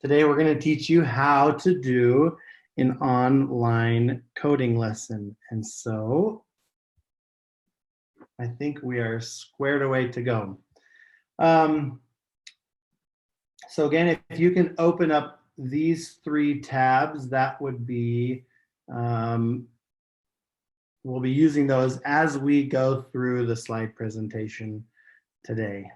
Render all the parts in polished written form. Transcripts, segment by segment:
Today we're going to teach you how to do an online coding lesson. And so I think we are squared away to go. So again, if you can open up these three tabs, that would be, we'll be using those as we go through the slide presentation today.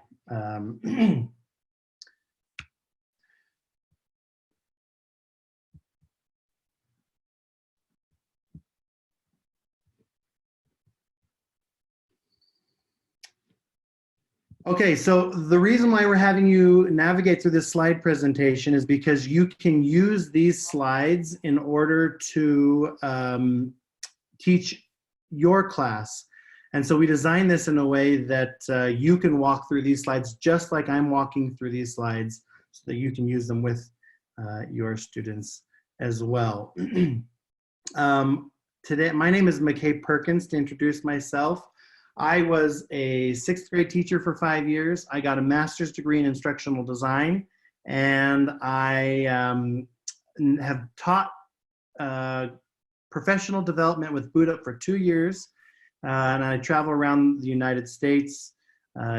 Okay, so the reason why we're having you navigate through this slide presentation is because you can use these slides in order to teach your class. And so we designed this in a way that you can walk through these slides just like I'm walking through these slides so that you can use them with your students as well. Today, my name is McKay Perkins. To introduce myself, I was a 6th grade teacher for 5 years. I got a master's degree in instructional design, and I have taught professional development with BootUp for 2 years. And I travel around the United States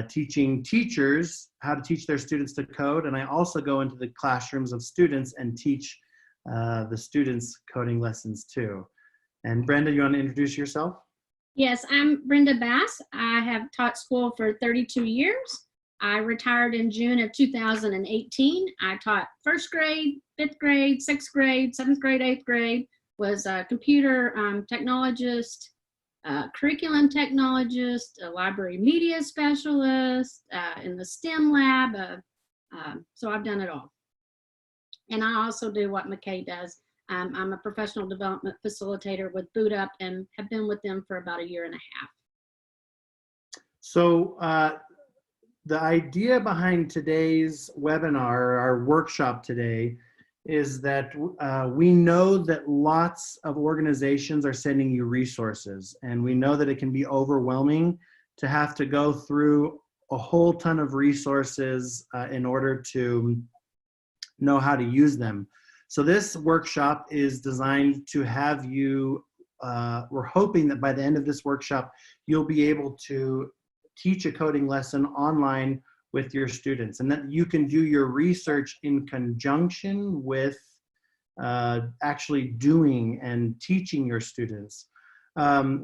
teaching teachers how to teach their students to code. And I also go into the classrooms of students and teach the students coding lessons too. And Brenda, you want to introduce yourself? Yes, I'm Brenda Bass. I have taught school for 32 years. I retired in June of 2018. I taught 1st grade, 5th grade, 6th grade, 7th grade, 8th grade, was a computer technologist, curriculum technologist, a library media specialist, in the STEM lab. So I've done it all. And I also do what McKay does. I'm a professional development facilitator with BootUp and have been with them for about 1.5 years. So the idea behind today's webinar, our workshop today, is that we know that lots of organizations are sending you resources, and we know that it can be overwhelming to have to go through a whole ton of resources in order to know how to use them. So this workshop is designed to have you, we're hoping that by the end of this workshop, you'll be able to teach a coding lesson online with your students, and that you can do your research in conjunction with actually doing and teaching your students.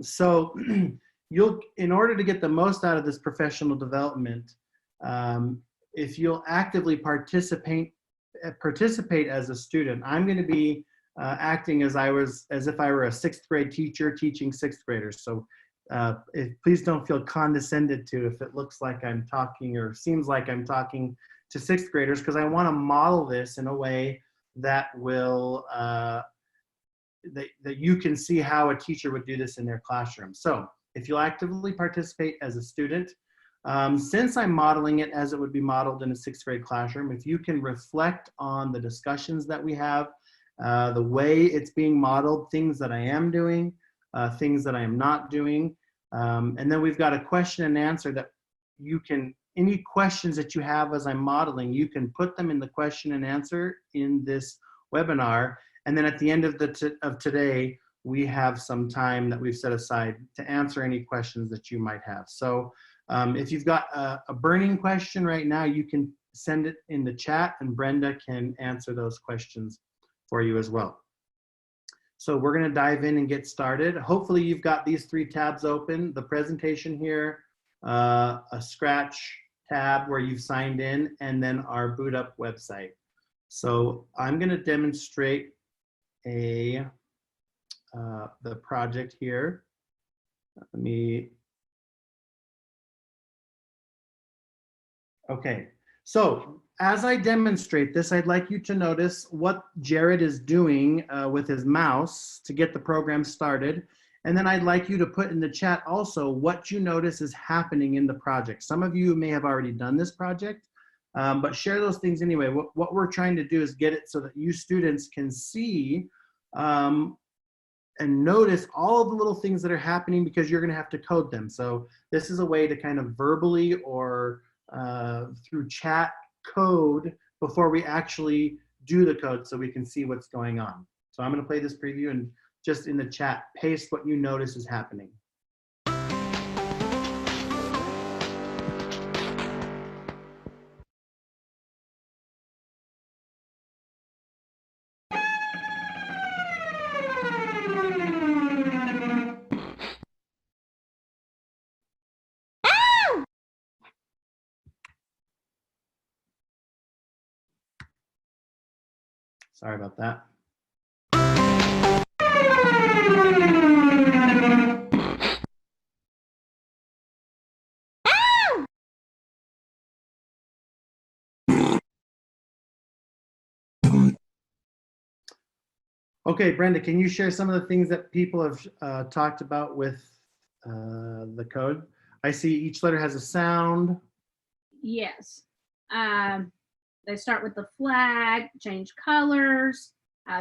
So in order to get the most out of this professional development, if you'll actively participate as a student. I'm going to be acting as if I were a 6th grade teacher teaching 6th graders. So please don't feel condescended to if it looks like I'm talking or seems like I'm talking to 6th graders, because I want to model this in a way that will that you can see how a teacher would do this in their classroom. So if you'll actively participate as a student, since I'm modeling it as it would be modeled in a 6th grade classroom, if you can reflect on the discussions that we have, the way it's being modeled, things that I am doing, things that I am not doing, and then we've got a question and answer that you can, any questions that you have as I'm modeling, you can put them in the question and answer in this webinar, and then at the end of today, we have some time that we've set aside to answer any questions that you might have. So if you've got a burning question right now, you can send it in the chat and Brenda can answer those questions for you as well. So we're going to dive in and get started. Hopefully you've got these 3 tabs open, the presentation here, a Scratch tab where you've signed in, and then our BootUp website. So I'm going to demonstrate the project here. Let me. Okay, so as I demonstrate this, I'd like you to notice what Jared is doing with his mouse to get the program started. And then I'd like you to put in the chat also what you notice is happening in the project. Some of you may have already done this project, but share those things anyway. What we're trying to do is get it so that you students can see and notice all of the little things that are happening, because you're going to have to code them. So this is a way to kind of verbally or through chat code before we actually do the code so we can see what's going on. So I'm going to play this preview and just in the chat, paste what you notice is happening. Sorry about that. Okay, Brenda, can you share some of the things that people have talked about with the code? I see each letter has a sound. Yes. They start with the flag, change colors.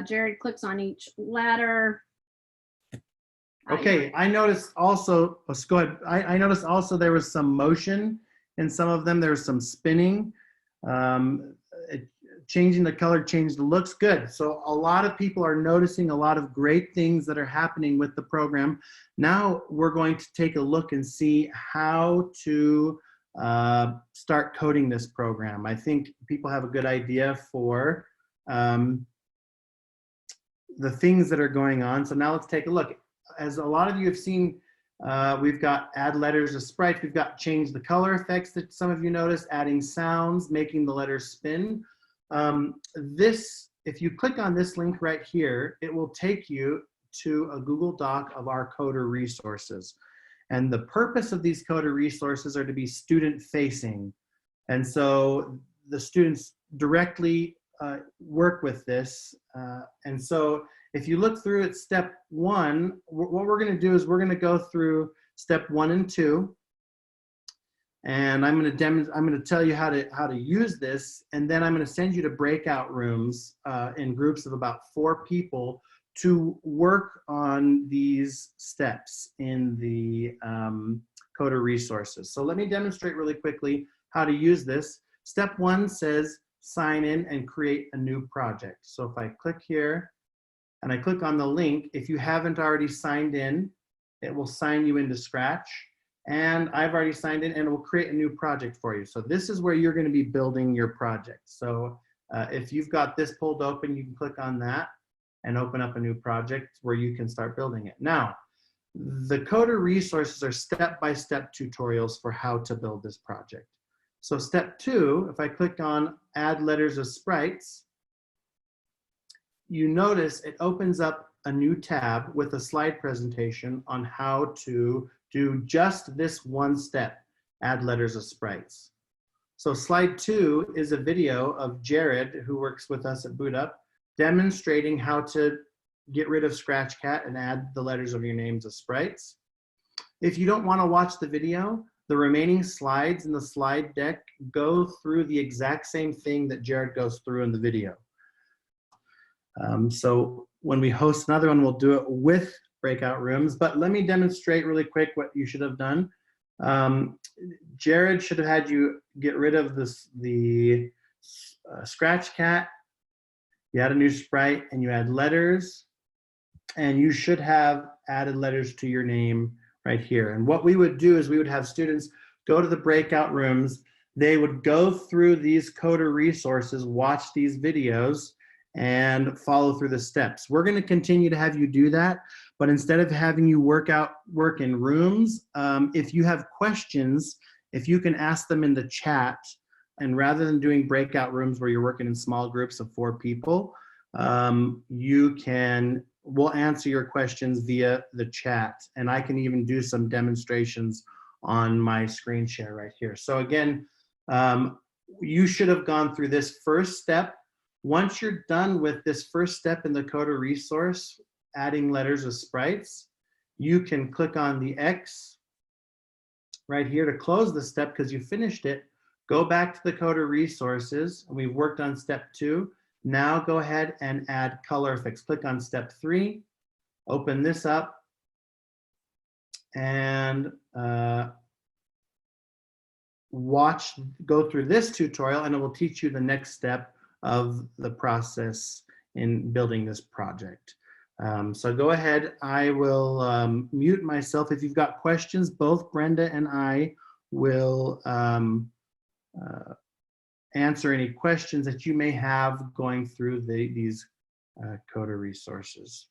Jared clicks on each letter. Okay, I noticed also, let's go ahead. I noticed also there was some motion in some of them. There was some spinning. Changing the color, changed the looks. Good. So a lot of people are noticing a lot of great things that are happening with the program. Now we're going to take a look and see how to start coding this program. I think people have a good idea for the things that are going on. So now let's take a look. As a lot of you have seen, we've got add letters to sprites. We've got change the color effects that some of you noticed, adding sounds, making the letters spin. If you click on this link right here, it will take you to a Google Doc of our coder resources. And the purpose of these coder resources are to be student facing. And so the students directly work with this. And so if you look through at step 1, what we're going to do is we're going to go through step 1 and 2. And I'm going to tell you how to use this, and then I'm going to send you to breakout rooms in groups of about 4 people to work on these steps in the coder resources. So let me demonstrate really quickly how to use this. Step 1 says sign in and create a new project. So if I click here and I click on the link, if you haven't already signed in, it will sign you into Scratch. And I've already signed in and it will create a new project for you. So this is where you're going to be building your project. So if you've got this pulled open, you can click on that and open up a new project where you can start building it. Now, the coder resources are step-by-step tutorials for how to build this project. So step 2, if I click on add letters of sprites, you notice it opens up a new tab with a slide presentation on how to do just this one step, add letters of sprites. So slide 2 is a video of Jared, who works with us at BootUp, demonstrating how to get rid of Scratchcat and add the letters of your names as sprites. If you don't want to watch the video, the remaining slides in the slide deck go through the exact same thing that Jared goes through in the video. So when we host another one, we'll do it with breakout rooms, but let me demonstrate really quick what you should have done. Jared should have had you get rid of the Scratchcat. You add a new sprite and you add letters, and you should have added letters to your name right here. And what we would do is we would have students go to the breakout rooms. They would go through these coder resources, watch these videos, and follow through the steps. We're going to continue to have you do that, but instead of having you work in rooms, if you have questions, if you can ask them in the chat, and rather than doing breakout rooms where you're working in small groups of 4 people, we'll answer your questions via the chat, and I can even do some demonstrations on my screen share right here. So again, you should have gone through this first step. Once you're done with this first step in the coder resource, adding letters of sprites, you can click on the X right here to close the step because you finished it. Go back to the coder resources, and we've worked on step 2. Now go ahead and add color effects. Click on step 3, open this up, and go through this tutorial, and it will teach you the next step of the process in building this project. So go ahead, I will mute myself. If you've got questions, both Brenda and I will answer any questions that you may have going through these Coda resources.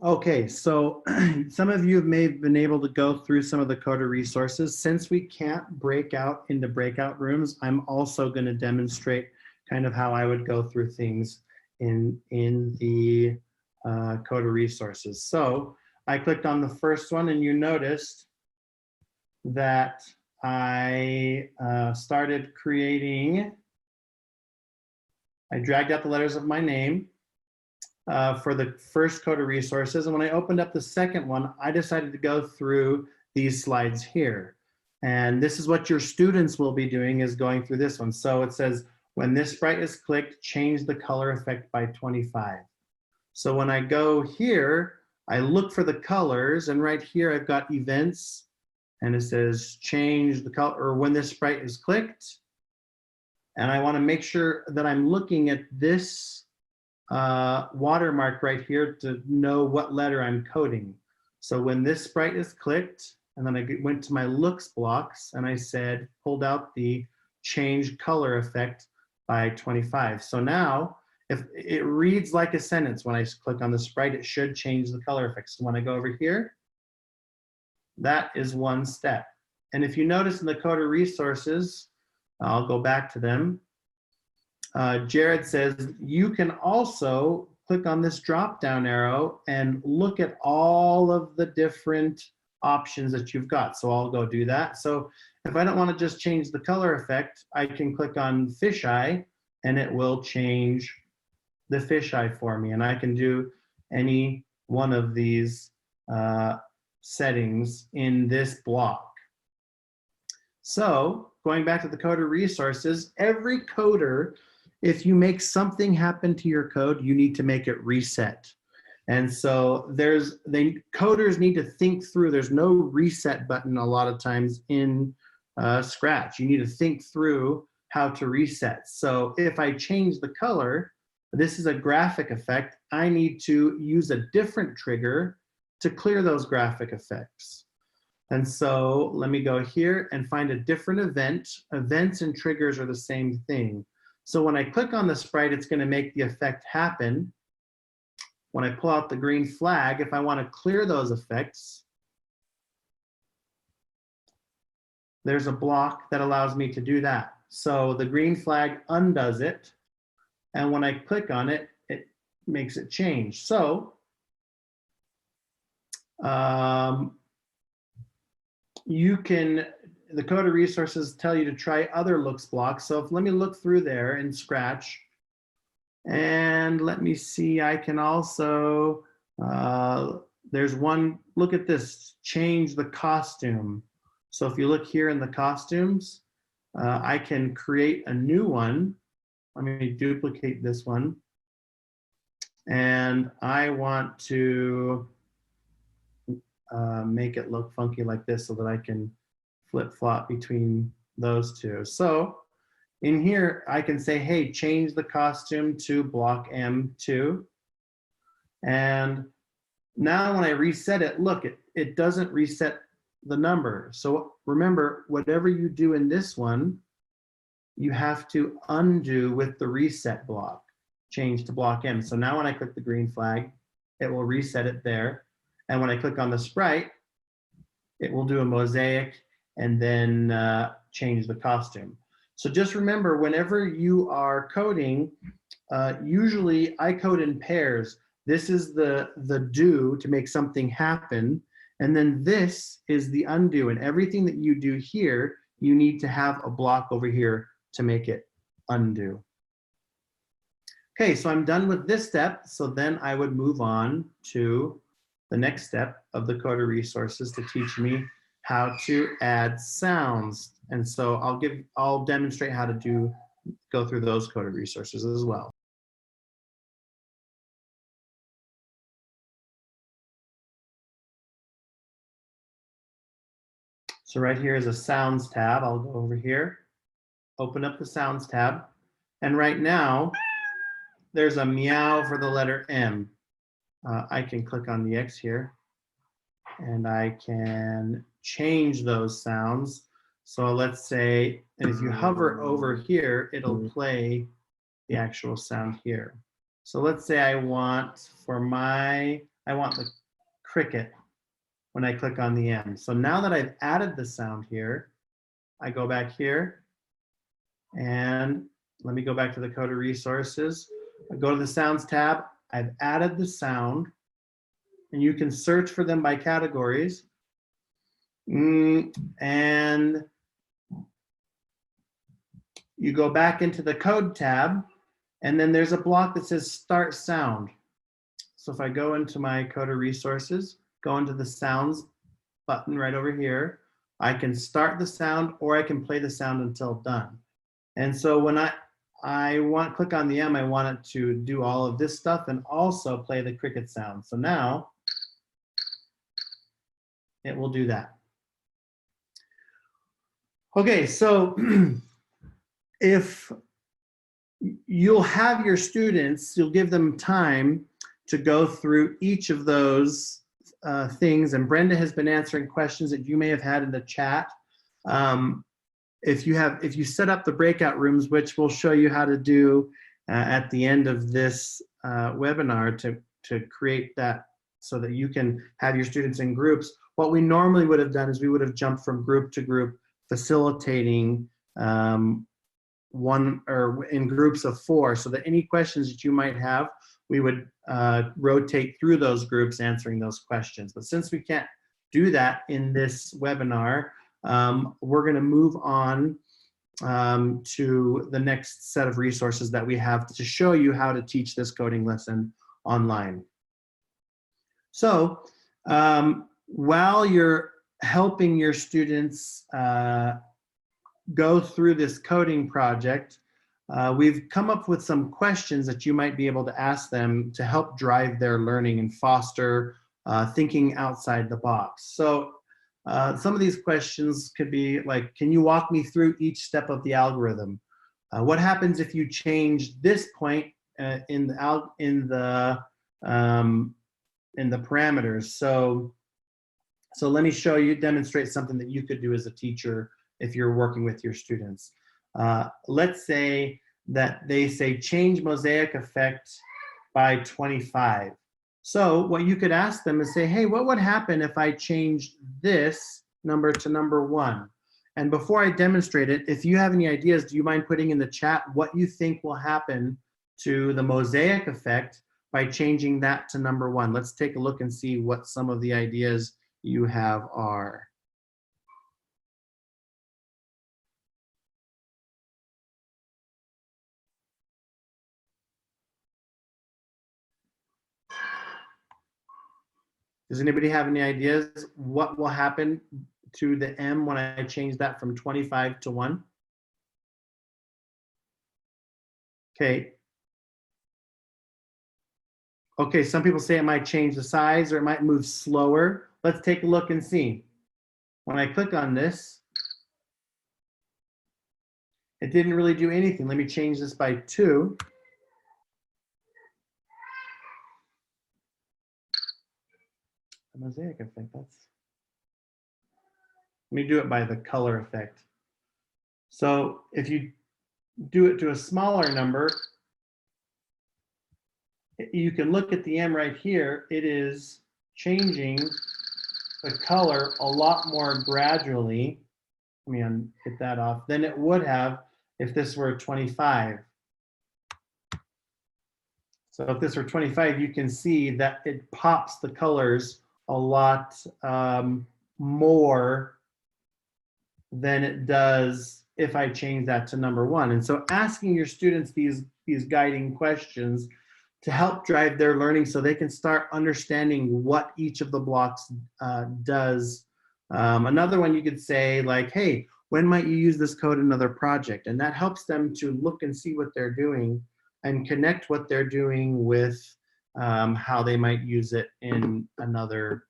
Okay, so some of you may have been able to go through some of the Coda resources. Since we can't break out into breakout rooms, I'm also going to demonstrate kind of how I would go through things in the Coda resources. So I clicked on the first one, and you noticed that I started creating. I dragged out the letters of my name for the first Coda resources. And when I opened up the second one, I decided to go through these slides here. And this is what your students will be doing, is going through this one. So it says, when this sprite is clicked, change the color effect by 25. So when I go here, I look for the colors, and right here I've got events, and it says change the color, or when this sprite is clicked. And I want to make sure that I'm looking at this watermark right here to know what letter I'm coding. So when this sprite is clicked, and then I went to my looks blocks, and I said, pulled out the change color effect by 25. So now, if it reads like a sentence, when I click on the sprite, it should change the color effect. So when I go over here, that is one step. And if you notice in the Coda resources, I'll go back to them. Jared says, you can also click on this drop down arrow and look at all of the different options that you've got. So I'll go do that. So if I don't want to just change the color effect, I can click on fisheye, and it will change the fisheye for me. And I can do any one of these settings in this block. So going back to the Coda resources, every coder, if you make something happen to your code, you need to make it reset. And so coders need to think through. There's no reset button a lot of times in Scratch. You need to think through how to reset. So if I change the color, this is a graphic effect, I need to use a different trigger to clear those graphic effects. And so let me go here and find a different event. Events and triggers are the same thing. So when I click on the sprite, it's going to make the effect happen. When I pull out the green flag, if I want to clear those effects, there's a block that allows me to do that. So the green flag undoes it. And when I click on it, it makes it change. So the Coda resources tell you to try other looks blocks. So let me look through there in Scratch, and let me see, I can also, there's one, look at this, change the costume. So if you look here in the costumes, I can create a new one. Let me duplicate this one. And I want to make it look funky like this so that I can flip-flop between those two. So in here, I can say, hey, change the costume to block M2. And now when I reset it, look, it doesn't reset the number. So remember, whatever you do in this one, you have to undo with the reset block, change to block M. So now when I click the green flag, it will reset it there. And when I click on the sprite, it will do a mosaic and then change the costume. So just remember, whenever you are coding, usually I code in pairs. This is the do to make something happen. And then this is the undo. And everything that you do here, you need to have a block over here to make it undo. Okay, so I'm done with this step. So then I would move on to the next step of the Coda resources to teach me how to add sounds. And so I'll demonstrate how to go through those Coda resources as well. So right here is a sounds tab. I'll go over here. open up the sounds tab, and right now there's a meow for the letter M. I can click on the X here and I can change those sounds. So let's say, and if you hover over here, it'll play the actual sound here. So let's say I want the cricket when I click on the M. So now that I've added the sound here, I go back here and let me go back to the Coder resources. I go to the sounds tab. I've added the sound and you can search for them by categories. And you go back into the code tab and then there's a block that says start sound. So if I go into my Coder resources, go into the sounds button right over here, I can start the sound or I can play the sound until done. And so when I click on the M, I want it to do all of this stuff and also play the cricket sound. So now it will do that. Okay, so if you'll have your students, you'll give them time to go through each of those things, and Brenda has been answering questions that you may have had in the chat. If you set up the breakout rooms, which we'll show you how to do at the end of this webinar to create that so that you can have your students in groups, what we normally would have done is we would have jumped from group to group, facilitating one or in groups of 4, so that any questions that you might have, we would rotate through those groups answering those questions. But since we can't do that in this webinar, we're going to move on to the next set of resources that we have to show you how to teach this coding lesson online. So while you're helping your students go through this coding project, we've come up with some questions that you might be able to ask them to help drive their learning and foster thinking outside the box. So some of these questions could be like, can you walk me through each step of the algorithm? What happens if you change this point in the parameters? So let me show you, demonstrate something that you could do as a teacher if you're working with your students. Let's say that they say change mosaic effect by 25. So what you could ask them is say, hey, what would happen if I changed this number to number 1? And before I demonstrate it, if you have any ideas, do you mind putting in the chat what you think will happen to the mosaic effect by changing that to number 1? Let's take a look and see what some of the ideas you have are. Does anybody have any ideas what will happen to the M when I change that from 25 to 1? Okay. Okay, some people say it might change the size or it might move slower. Let's take a look and see. When I click on this, it didn't really do anything. Let me change this by 2. The mosaic effect, let me do it by the color effect. So if you do it to a smaller number, you can look at the M right here. It is changing the color a lot more gradually. Let me hit that off than it would have if this were 25. So if this were 25, you can see that it pops the colors a lot more than it does if I change that to number 1. And so asking your students these guiding questions to help drive their learning so they can start understanding what each of the blocks does. Another one you could say like, hey, when might you use this code in another project? And that helps them to look and see what they're doing and connect what they're doing with how they might use it in another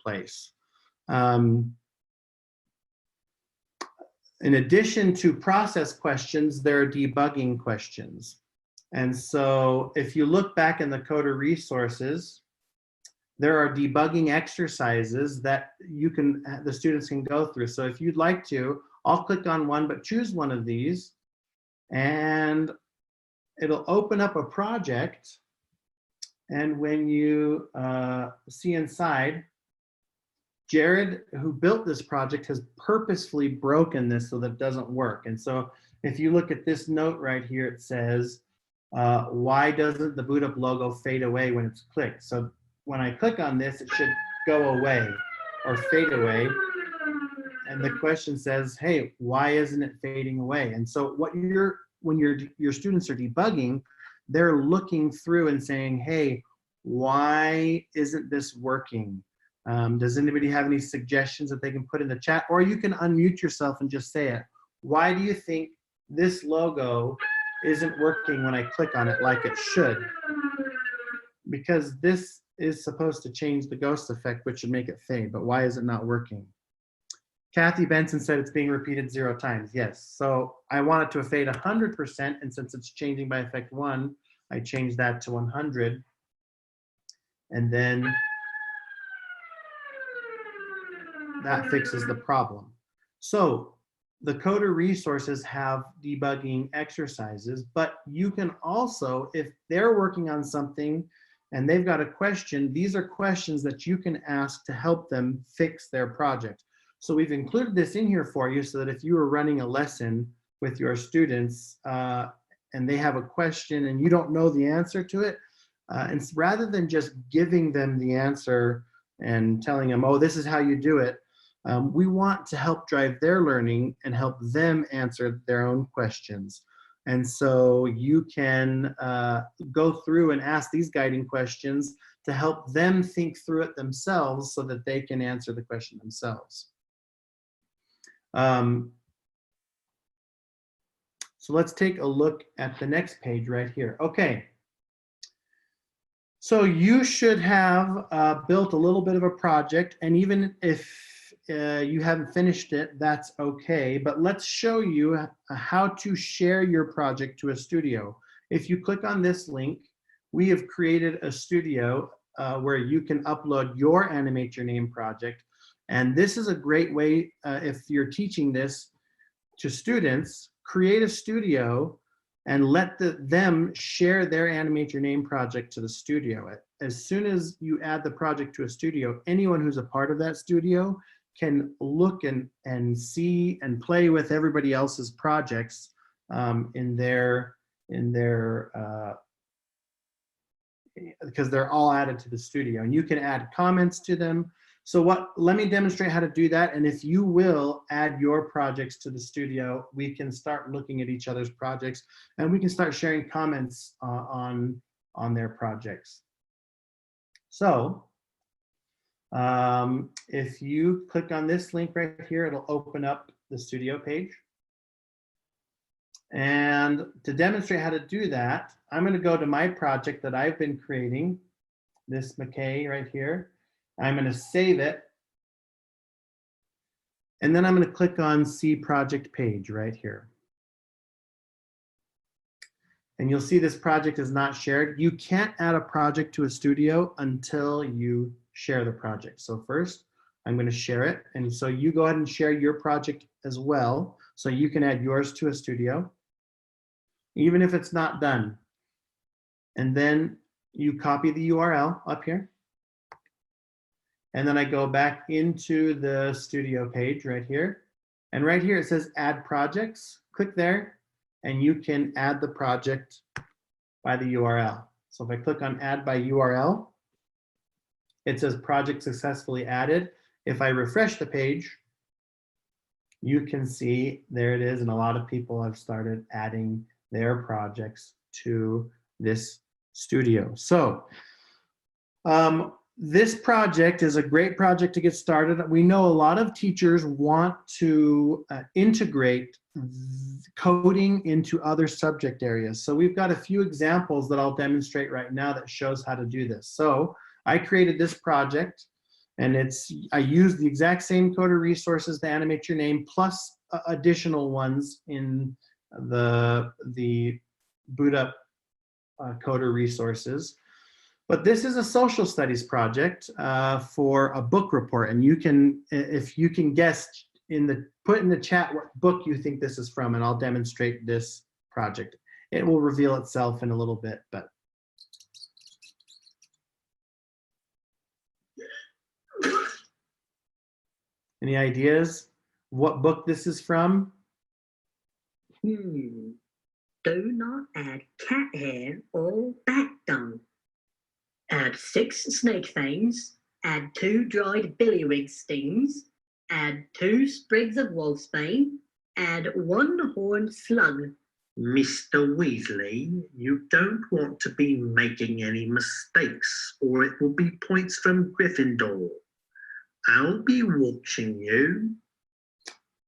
place. In addition to process questions, there are debugging questions. And so if you look back in the coder resources, there are debugging exercises that the students can go through. So if you'd like to, I'll click on one, but choose one of these, and it'll open up a project. And when you see inside, Jared, who built this project, has purposefully broken this so that it doesn't work. And so if you look at this note right here, it says, why doesn't the BootUp logo fade away when it's clicked? So when I click on this, it should go away or fade away. And the question says, hey, why isn't it fading away? And so when your students are debugging, they're looking through and saying, hey, why isn't this working? Does anybody have any suggestions that they can put in the chat? Or you can unmute yourself and just say it. Why do you think this logo isn't working when I click on it like it should? Because this is supposed to change the ghost effect, which should make it fade, but why is it not working? Kathy Benson said it's being repeated 0 times. Yes, so I want it to fade 100%, and since it's changing by effect 1, I change that to 100. And then that fixes the problem. So the coder resources have debugging exercises, but you can also, if they're working on something and they've got a question, these are questions that you can ask to help them fix their project. So we've included this in here for you so that if you are running a lesson with your students and they have a question and you don't know the answer to it, and rather than just giving them the answer and telling them, oh, this is how you do it, we want to help drive their learning and help them answer their own questions. And so you can go through and ask these guiding questions to help them think through it themselves so that they can answer the question themselves. So let's take a look at the next page right here. Okay. So you should have built a little bit of a project, and even if you haven't finished it, that's okay. But let's show you how to share your project to a studio. If you click on this link, we have created a studio where you can upload your Animate Your Name project. And this is a great way, if you're teaching this to students, create a studio and let them share their Animate Your Name project to the studio. As soon as you add the project to a studio, anyone who's a part of that studio can look and see and play with everybody else's projects because they're all added to the studio, and you can add comments to them. So let me demonstrate how to do that. And if you will add your projects to the studio, we can start looking at each other's projects and we can start sharing comments on their projects. So if you click on this link right here, it'll open up the studio page. And to demonstrate how to do that, I'm going to go to my project that I've been creating, this McKay right here. I'm going to save it. And then I'm going to click on See Project Page right here. And you'll see this project is not shared. You can't add a project to a studio until you share the project. So first, I'm going to share it. And so you go ahead and share your project as well. So you can add yours to a studio, even if it's not done. And then you copy the URL up here. And then I go back into the studio page right here. And right here it says Add Projects. Click there and you can add the project by the URL. So if I click on Add by URL, it says Project Successfully Added. If I refresh the page, you can see there it is, and a lot of people have started adding their projects to this studio. So this project is a great project to get started. We know a lot of teachers want to integrate coding into other subject areas. So we've got a few examples that I'll demonstrate right now that shows how to do this. So I created this project, And I use the exact same coder resources to animate your name, plus additional ones in the BootUp coder resources. But this is a social studies project for a book report. And you can, if you can guess, put in the chat what book you think this is from, and I'll demonstrate this project. It will reveal itself in a little bit, but. Any ideas what book this is from? Do not add cat hair or bat dung. Add 6 snake fangs. Add 2 dried billywig stings. Add 2 sprigs of wolfsbane. Add 1 horned slug. Mr. Weasley, you don't want to be making any mistakes, or it will be points from Gryffindor. I'll be watching you.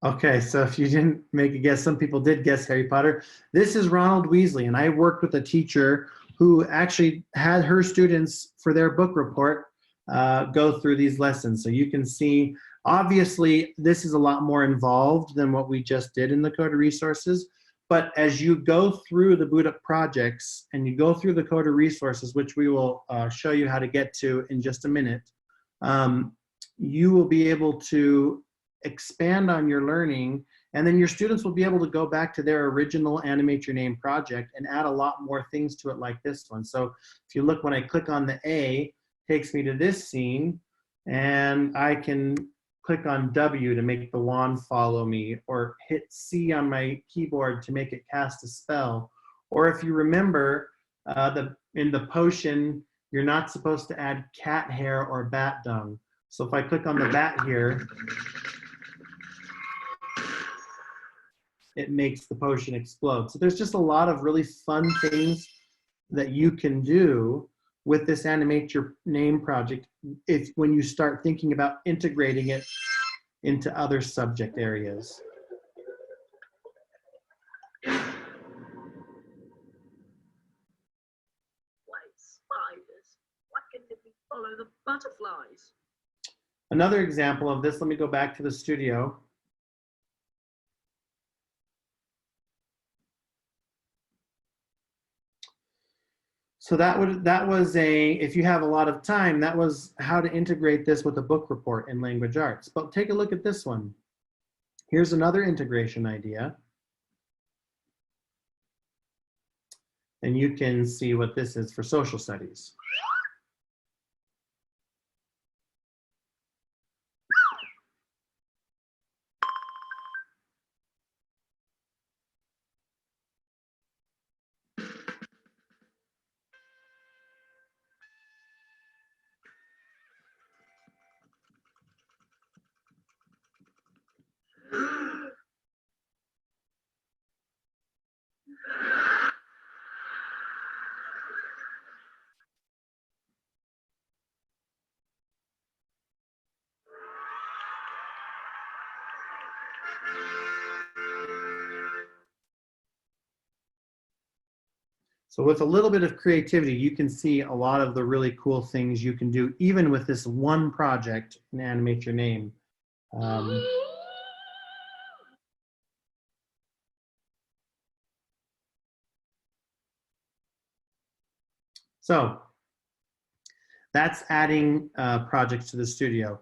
Okay, so if you didn't make a guess, some people did guess Harry Potter. This is Ronald Weasley, and I worked with a teacher who actually had her students for their book report go through these lessons. So you can see, obviously, this is a lot more involved than what we just did in the coder resources. But as you go through the BootUp projects and you go through the coder resources, which we will show you how to get to in just a minute, you will be able to expand on your learning, and then your students will be able to go back to their original Animate Your Name project and add a lot more things to it like this one. So if you look, when I click on the A, it takes me to this scene, and I can click on W to make the wand follow me, or hit C on my keyboard to make it cast a spell. Or if you remember, in the potion, you're not supposed to add cat hair or bat dung. So if I click on the bat here, it makes the potion explode. So there's just a lot of really fun things that you can do with this Animate Your Name project when you start thinking about integrating it into other subject areas. Spiders, why can't we follow the butterflies? Another example of this, let me go back to the studio. So that was if you have a lot of time, that was how to integrate this with a book report in language arts. But take a look at this one. Here's another integration idea. And you can see what this is for social studies. So with a little bit of creativity, you can see a lot of the really cool things you can do, even with this one project in Animate Your Name. So that's adding projects to the studio.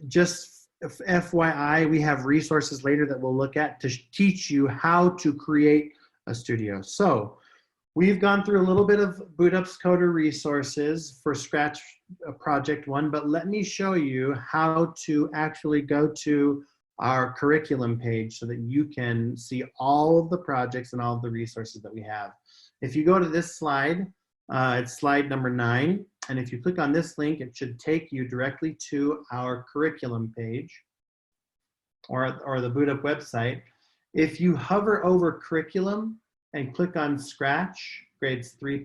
Just FYI, we have resources later that we'll look at to teach you how to create a studio. So we've gone through a little bit of BootUp's coder resources for Scratch Project 1, but let me show you how to actually go to our curriculum page so that you can see all of the projects and all of the resources that we have. If you go to this slide, it's slide number 9, and if you click on this link, it should take you directly to our curriculum page or the BootUp website. If you hover over curriculum and click on Scratch, grades 3+,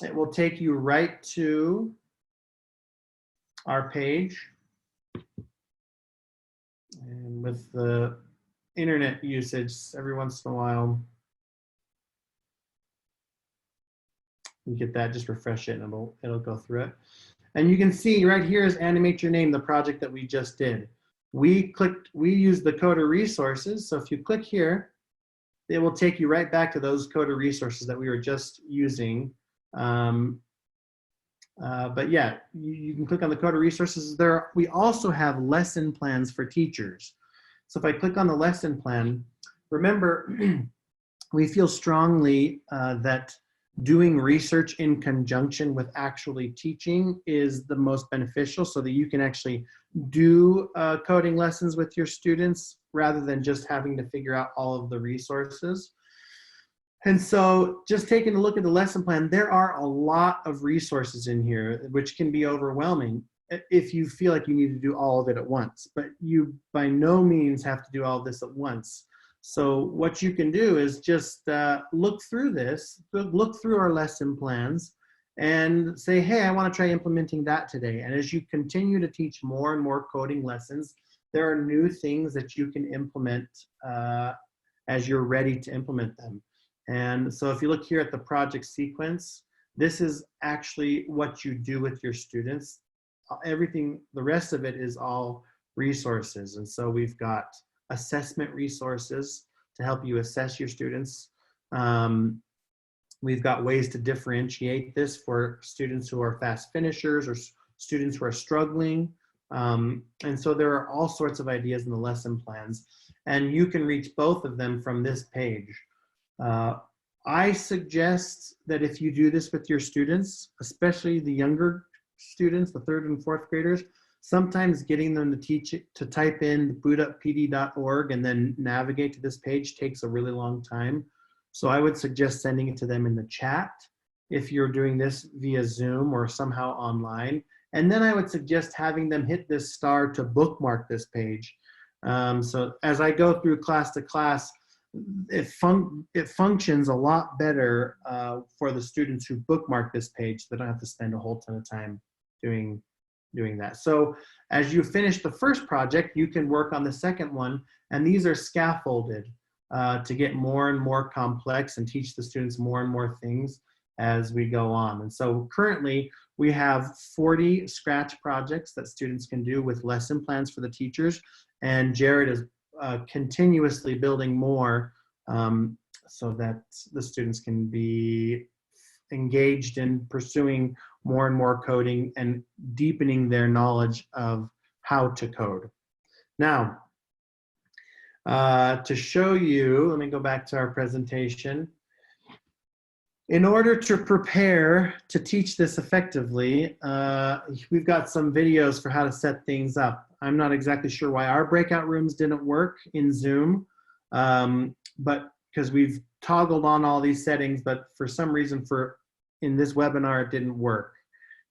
it will take you right to our page. And with the internet usage, every once in a while, you get that, just refresh it and it'll go through it. And you can see right here is Animate Your Name, the project that we just did. We used the Coder resources. So if you click here, it will take you right back to those Coder resources that we were just using. But yeah, you can click on the Coder resources. We also have lesson plans for teachers. So if I click on the lesson plan, remember, we feel strongly that doing research in conjunction with actually teaching is the most beneficial, so that you can actually do coding lessons with your students rather than just having to figure out all of the resources. And so just taking a look at the lesson plan, there are a lot of resources in here, which can be overwhelming if you feel like you need to do all of it at once. But you by no means have to do all of this at once. So what you can do is just look through this, look through our lesson plans and say, hey, I want to try implementing that today. And as you continue to teach more and more coding lessons, there are new things that you can implement as you're ready to implement them. And so if you look here at the project sequence, this is actually what you do with your students. Everything, the rest of it is all resources. And so we've got assessment resources to help you assess your students. We've got ways to differentiate this for students who are fast finishers or students who are struggling. And so there are all sorts of ideas in the lesson plans, and you can reach both of them from this page. I suggest that if you do this with your students, especially the younger students, the 3rd and 4th graders, sometimes getting them to type in bootupPD.org and then navigate to this page takes a really long time. So I would suggest sending it to them in the chat if you're doing this via Zoom or somehow online. And then I would suggest having them hit this star to bookmark this page. So as I go through class to class, it functions a lot better for the students who bookmark this page. They don't have to spend a whole ton of time doing that. So as you finish the first project, you can work on the second one, and these are scaffolded to get more and more complex and teach the students more and more things as we go on. And so currently we have 40 Scratch projects that students can do with lesson plans for the teachers, and Jared is continuously building more so that the students can be engaged in pursuing more and more coding and deepening their knowledge of how to code. Now, to show you, let me go back to our presentation. In order to prepare to teach this effectively, we've got some videos for how to set things up. I'm not exactly sure why our breakout rooms didn't work in Zoom, but because we've toggled on all these settings, but for some reason in this webinar, it didn't work.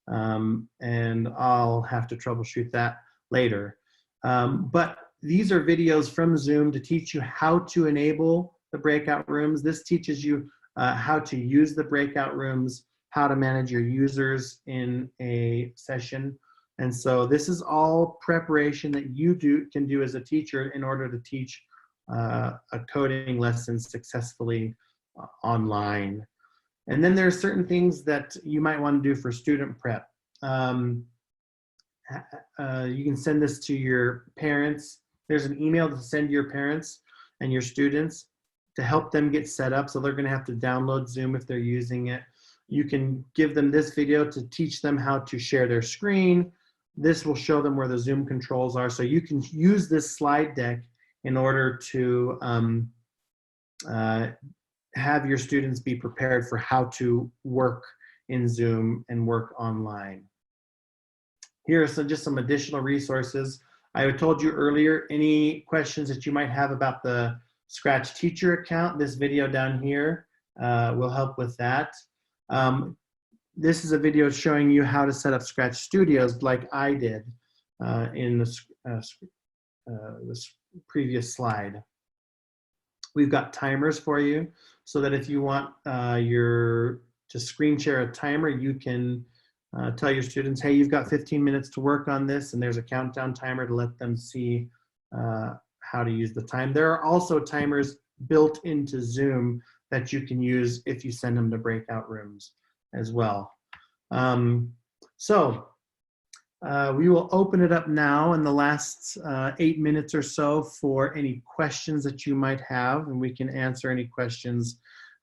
And I'll have to troubleshoot that later. But these are videos from Zoom to teach you how to enable the breakout rooms. This teaches you how to use the breakout rooms, how to manage your users in a session. And so this is all preparation that you can do as a teacher in order to teach a coding lesson successfully online. And then there are certain things that you might want to do for student prep. You can send this to your parents. There's an email to send to your parents and your students to help them get set up. So they're going to have to download Zoom if they're using it. You can give them this video to teach them how to share their screen. This will show them where the Zoom controls are. So you can use this slide deck in order to have your students be prepared for how to work in Zoom and work online. Here are just some additional resources. I told you earlier, any questions that you might have about the Scratch teacher account, this video down here will help with that. This is a video showing you how to set up Scratch Studios like I did in this previous slide. We've got timers for you so that if you want to screen share a timer, you can tell your students, hey, you've got 15 minutes to work on this, and there's a countdown timer to let them see how to use the time. There are also timers built into Zoom that you can use if you send them to breakout rooms as well. So We will open it up now in the last 8 minutes or so for any questions that you might have, and we can answer any questions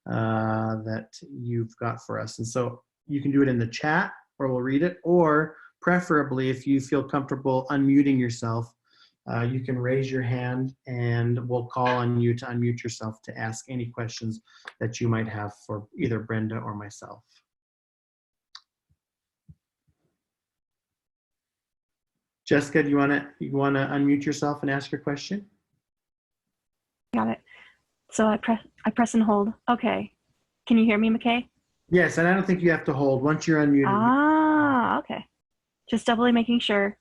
that you've got for us. And so you can do it in the chat, or we'll read it, or preferably if you feel comfortable unmuting yourself, you can raise your hand and we'll call on you to unmute yourself to ask any questions that you might have for either Brenda or myself. Jessica, do you want to unmute yourself and ask your question? Got it. So I press and hold. Okay. Can you hear me, McKay? Yes, and I don't think you have to hold once you're unmuted. Ah, okay. Just doubly making sure.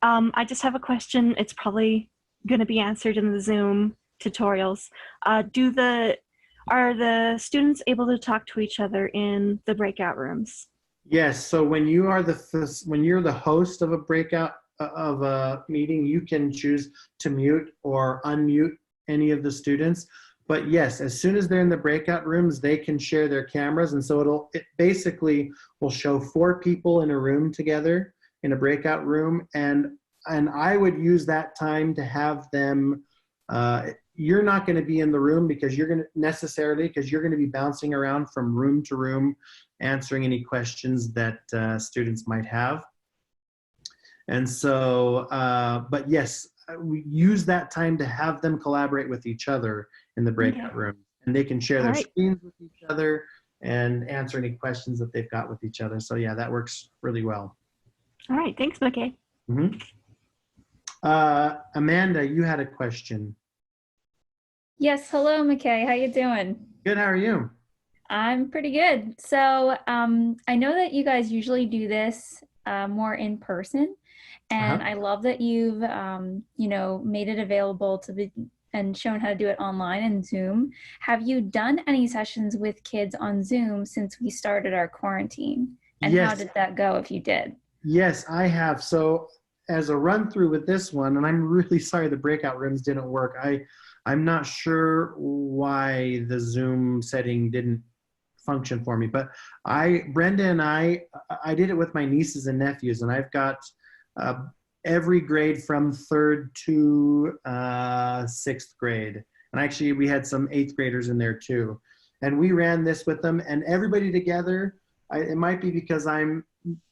I just have a question. It's probably going to be answered in the Zoom tutorials. Are the students able to talk to each other in the breakout rooms? Yes. So when you are when you're the host of a breakout of a meeting, you can choose to mute or unmute any of the students. But yes, as soon as they're in the breakout rooms, they can share their cameras, and so it basically will show 4 people in a room together in a breakout room, and I would use that time to have them. You're not going to be in the room because you're going to be bouncing around from room to room, answering any questions that students might have. And so, but yes, we use that time to have them collaborate with each other in the breakout room, and they can share their screens with each other and answer any questions that they've got with each other. So yeah, that works really well. All right, thanks, McKay. Mm-hmm. Amanda, you had a question. Yes, hello, McKay. How you doing? Good, how are you? I'm pretty good. So I know that you guys usually do this more in person, and I love that you've made it available to be and shown how to do it online in Zoom. Have you done any sessions with kids on Zoom since we started our quarantine? And yes. How did that go if you did? Yes, I have. So as a run through with this one, and I'm really sorry the breakout rooms didn't work. I'm not sure why the Zoom setting didn't function for me, but Brenda and I did it with my nieces and nephews, and I've got every grade from 3rd to 6th grade. And actually we had some 8th graders in there too. And we ran this with them, and everybody together. It might be because I'm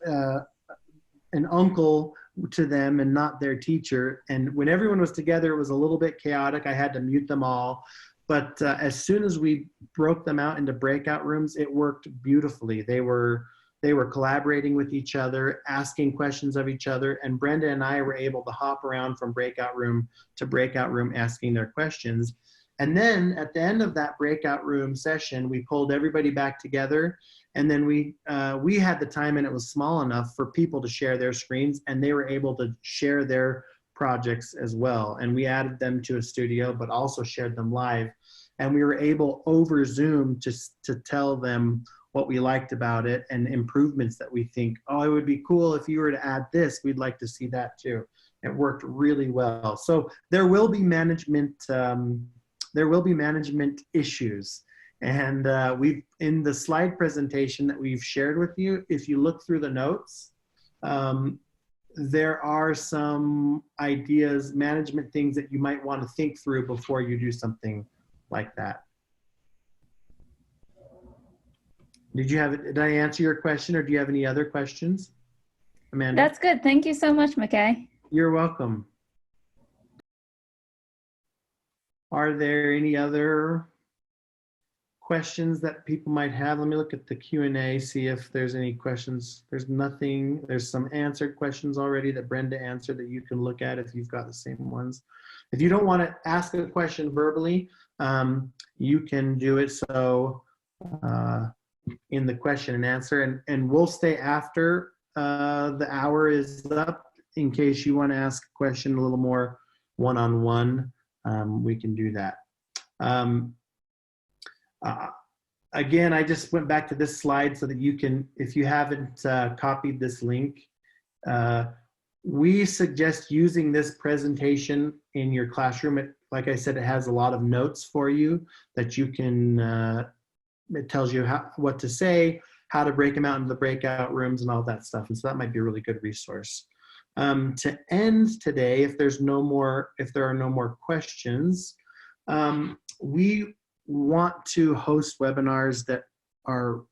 an uncle to them and not their teacher. And when everyone was together, it was a little bit chaotic. I had to mute them all. But as soon as we broke them out into breakout rooms, it worked beautifully. They were collaborating with each other, asking questions of each other, and Brenda and I were able to hop around from breakout room to breakout room asking their questions. And then at the end of that breakout room session, we pulled everybody back together, and then we had the time, and it was small enough for people to share their screens, and they were able to share their projects as well. And we added them to a studio, but also shared them live. And we were able over Zoom to tell them what we liked about it and improvements that we think, oh, it would be cool if you were to add this, we'd like to see that too. It worked really well. So there will be management issues. And we've, in the slide presentation that we've shared with you, if you look through the notes, there are some ideas, management things that you might want to think through before you do something like that. Did I answer your question, or do you have any other questions, Amanda? That's good. Thank you so much, McKay. You're welcome. Are there any other questions that people might have? Let me look at the Q&A, see if there's any questions. There's nothing. There's some answered questions already that Brenda answered that you can look at if you've got the same ones. If you don't want to ask a question verbally, you can do it so in the question and answer, and we'll stay after the hour is up in case you want to ask a question a little more one-on-one. We can do that. Again, I just went back to this slide so that you can, if you haven't copied this link, we suggest using this presentation in your classroom. Like I said, it has a lot of notes for you that you can, it tells you what to say, how to break them out into the breakout rooms and all that stuff. And so that might be a really good resource. To end today, if there are no more questions, we want to host webinars that are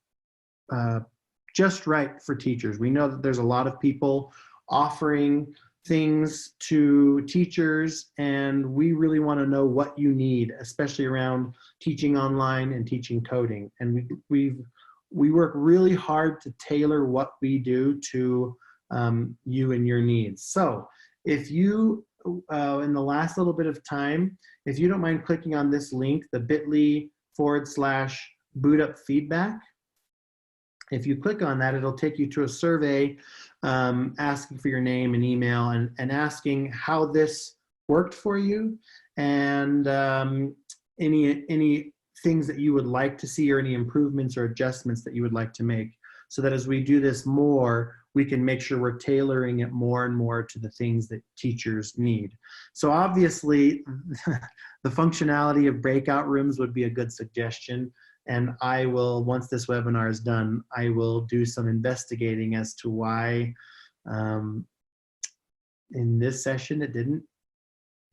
just right for teachers. We know that there's a lot of people offering things to teachers, and we really want to know what you need, especially around teaching online and teaching coding. And we work really hard to tailor what we do to you and your needs. So if you, in the last little bit of time, if you don't mind clicking on this link, the bit.ly/BootUp feedback, if you click on that, it'll take you to a survey asking for your name and email and asking how this worked for you, and any things that you would like to see, or any improvements or adjustments that you would like to make, so that as we do this more, we can make sure we're tailoring it more and more to the things that teachers need. So obviously, the functionality of breakout rooms would be a good suggestion. And I will, once this webinar is done, I will do some investigating as to why in this session it didn't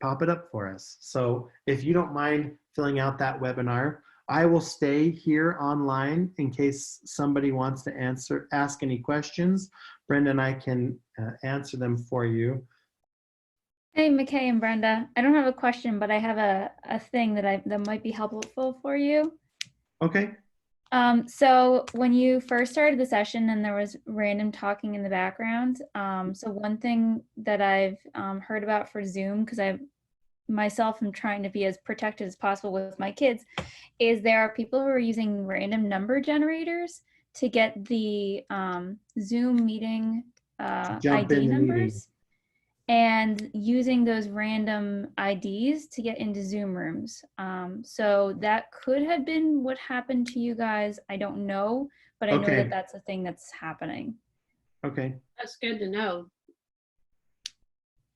pop it up for us. So if you don't mind filling out that webinar, I will stay here online in case somebody wants to ask any questions. Brenda and I can answer them for you. Hey, McKay and Brenda. I don't have a question, but I have a thing that might be helpful for you. Okay. So when you first started the session and there was random talking in the background, so one thing that I've heard about for Zoom, because I myself am trying to be as protected as possible with my kids, is there are people who are using random number generators to get the Zoom meeting ID numbers. And using those random IDs to get into Zoom rooms. So that could have been what happened to you guys. I don't know, but I know that that's a thing that's happening. Okay. That's good to know.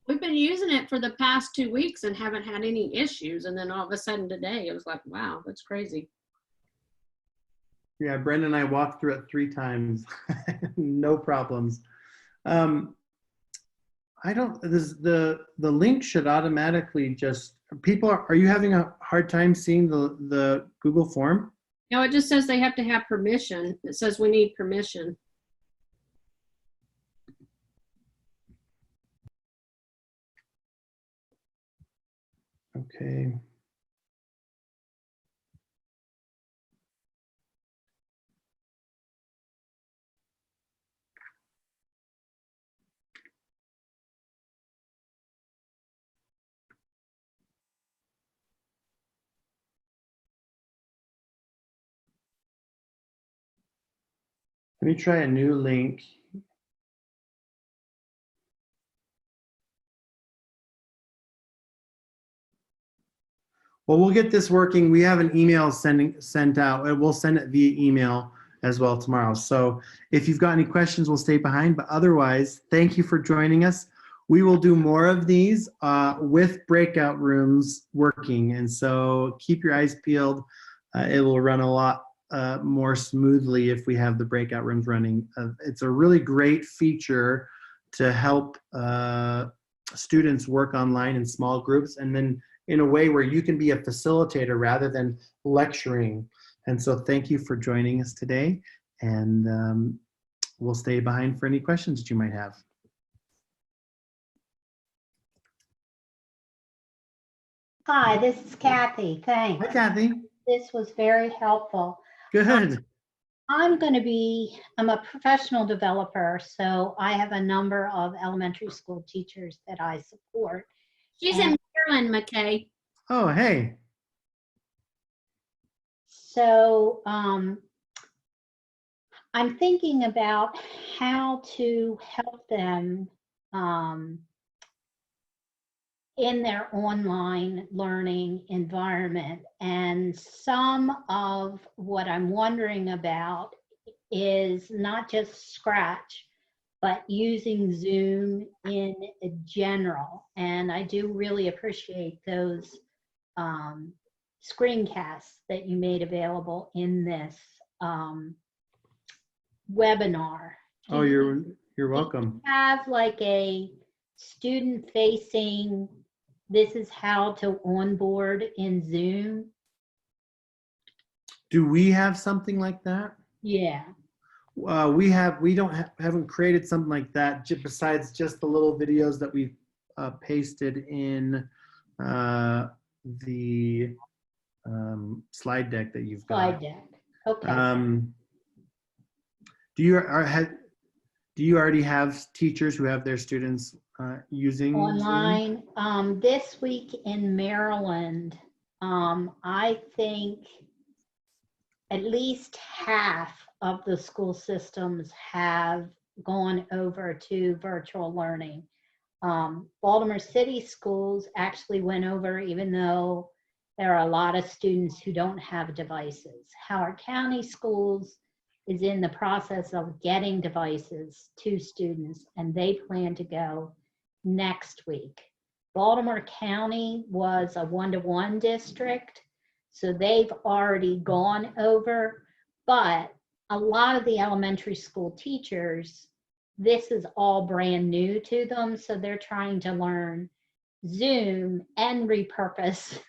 We've been using it for the past 2 weeks and haven't had any issues. And then all of a sudden today, it was like, wow, that's crazy. Yeah, Brenda and I walked through it 3 times. No problems. The link should automatically just, are you having a hard time seeing the Google form? No, it just says they have to have permission. It says we need permission. Okay. Let me try a new link. Well, we'll get this working. We have an email sent out. We'll send it via email as well tomorrow. So if you've got any questions, we'll stay behind. But otherwise, thank you for joining us. We will do more of these with breakout rooms working. And so keep your eyes peeled. It will run a lot more smoothly if we have the breakout rooms running. It's a really great feature to help students work online in small groups, and then in a way where you can be a facilitator rather than lecturing. And so thank you for joining us today, and we'll stay behind for any questions that you might have. Hi, this is Kathy. Thanks. Hi, Kathy. This was very helpful. Good. I'm a professional developer, so I have a number of elementary school teachers that I support. She's in Maryland, McKay. Oh, hey. So I'm thinking about how to help them in their online learning environment. And some of what I'm wondering about is not just Scratch, but using Zoom in general. And I do really appreciate those screencasts that you made available in this webinar. Oh, you're welcome. Have like a student facing, this is how to onboard in Zoom? Do we have something like that? Yeah. Haven't created something like that besides just the little videos that we've pasted in the slide deck that you've got. Slide deck. Okay. Do you already have teachers who have their students using Zoom? Online. This week in Maryland, I think at least half of the school systems have gone over to virtual learning. Baltimore City schools actually went over, even though there are a lot of students who don't have devices. Howard County schools is in the process of getting devices to students, and they plan to go next week. Baltimore County was a 1-to-1 district, so they've already gone over, but a lot of the elementary school teachers, this is all brand new to them, so they're trying to learn Zoom and repurpose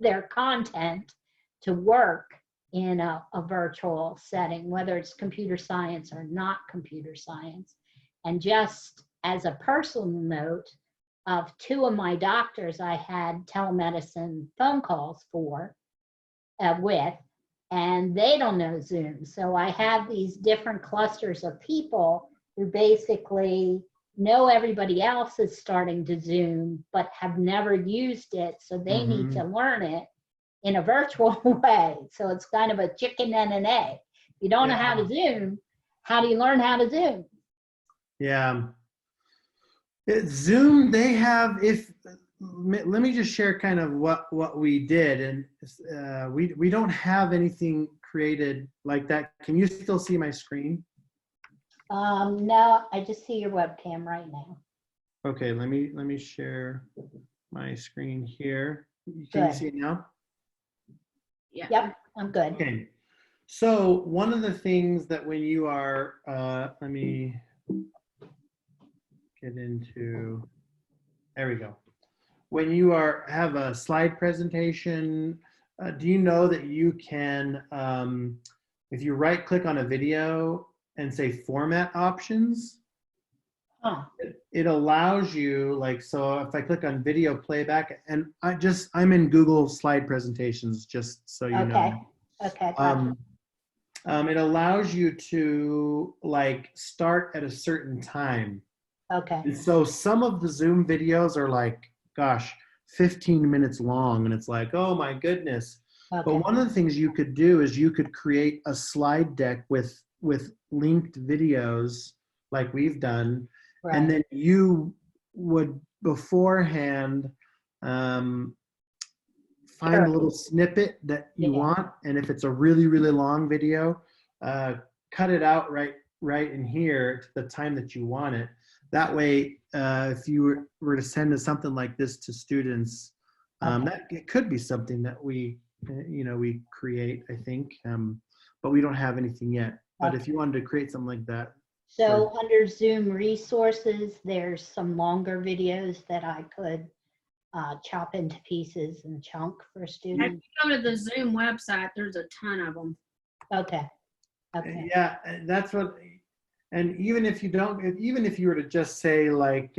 their content to work in a virtual setting, whether it's computer science or not computer science. And just as a personal note, of 2 of my doctors I had telemedicine phone calls with, and they don't know Zoom. So I have these different clusters of people who basically know everybody else is starting to Zoom, but have never used it. So they need to learn it in a virtual way. So it's kind of a chicken and an egg. If you don't know how to Zoom, how do you learn how to Zoom? Yeah. Zoom, they have, let me just share kind of what we did. And we don't have anything created like that. Can you still see my screen? No, I just see your webcam right now. Okay, let me share my screen here. Can you Good. see it now? Yeah. Yep, I'm good. Okay. So one of the things that when you are, let me get into, there we go. When you have a slide presentation, do you know that you can, if you right click on a video and say format options, it allows you, like, so if I click on video playback, and I'm in Google slide presentations, just so you know. Okay, gotcha. It allows you to like start at a certain time. Okay. And so some of the Zoom videos are like, gosh, 15 minutes long, and it's like, oh my goodness. Okay. But one of the things you could do is you could create a slide deck with linked videos like we've done. Right. And then you would beforehand find a little snippet that you want. And if it's a really, really long video, cut it out right in here to the time that you want it. That way, if you were to send something like this to students, that it could be something that we create, I think, but we don't have anything yet. But if you wanted to create something like that. So under Zoom resources, there's some longer videos that I could chop into pieces and chunk for If students. you go to the Zoom website, there's a ton of them. Okay. Okay. Yeah, that's what. And even if you were to just say like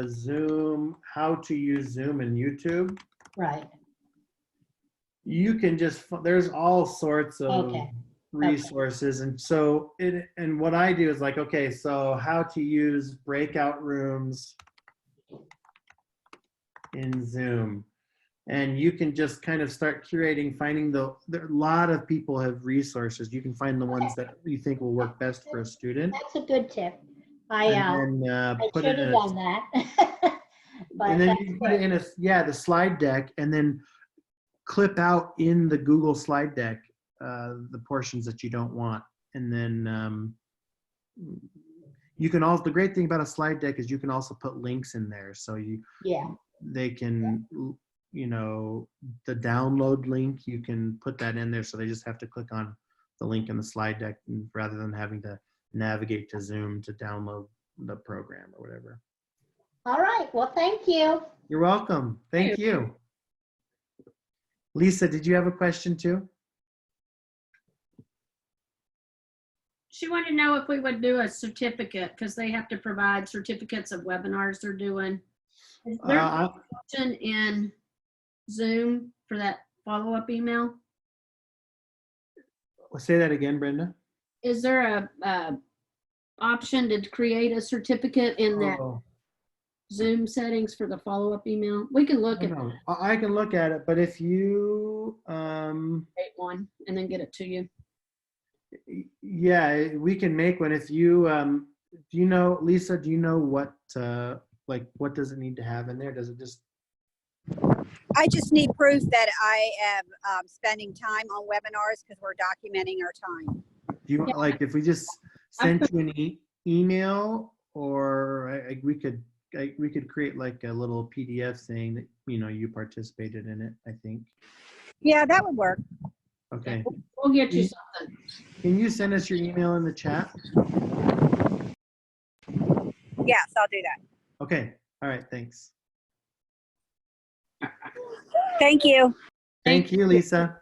Zoom, how to use Zoom in YouTube, Right. you can just, there's all sorts of resources. And so and what I do is like, okay, so how to use breakout rooms in Zoom. And you can just kind of start curating, finding there are a lot of people have resources. You can find the ones that you think will work best for a student. That's a good tip. I Put should it have in done that. But and then you put it in the slide deck, and then clip out in the Google slide deck the portions that you don't want. And then you can also, the great thing about a slide deck is you can also put links in there. So they can, the download link, you can put that in there. So they just have to click on the link in the slide deck rather than having to navigate to Zoom to download the program or whatever. All right, well, thank you. You're welcome. Thank you. Lisa, did you have a question too? She wanted to know if we would do a certificate because they have to provide certificates of webinars they're doing. Is there an option in Zoom for that follow-up email? Say that again, Brenda. Is there a option to create a certificate in that Oh, Zoom settings for the follow-up email? We can look I at know. I can look at it, but if you, create one and then get it to you. yeah, we can make one. If you, do you know, Lisa, do you know what, like, what does it need to have in there? Does it just, I just need proof that I am spending time on webinars because we're documenting our time. do you, like, if we just sent you an email, or we could create like a little PDF saying that, you know, you participated in it, I think. Yeah, that would work. Okay. We'll get you something. Can you send us your email in the chat? Yes, I'll do that. Okay. All right. Thanks. Thank you. Thank you, Lisa.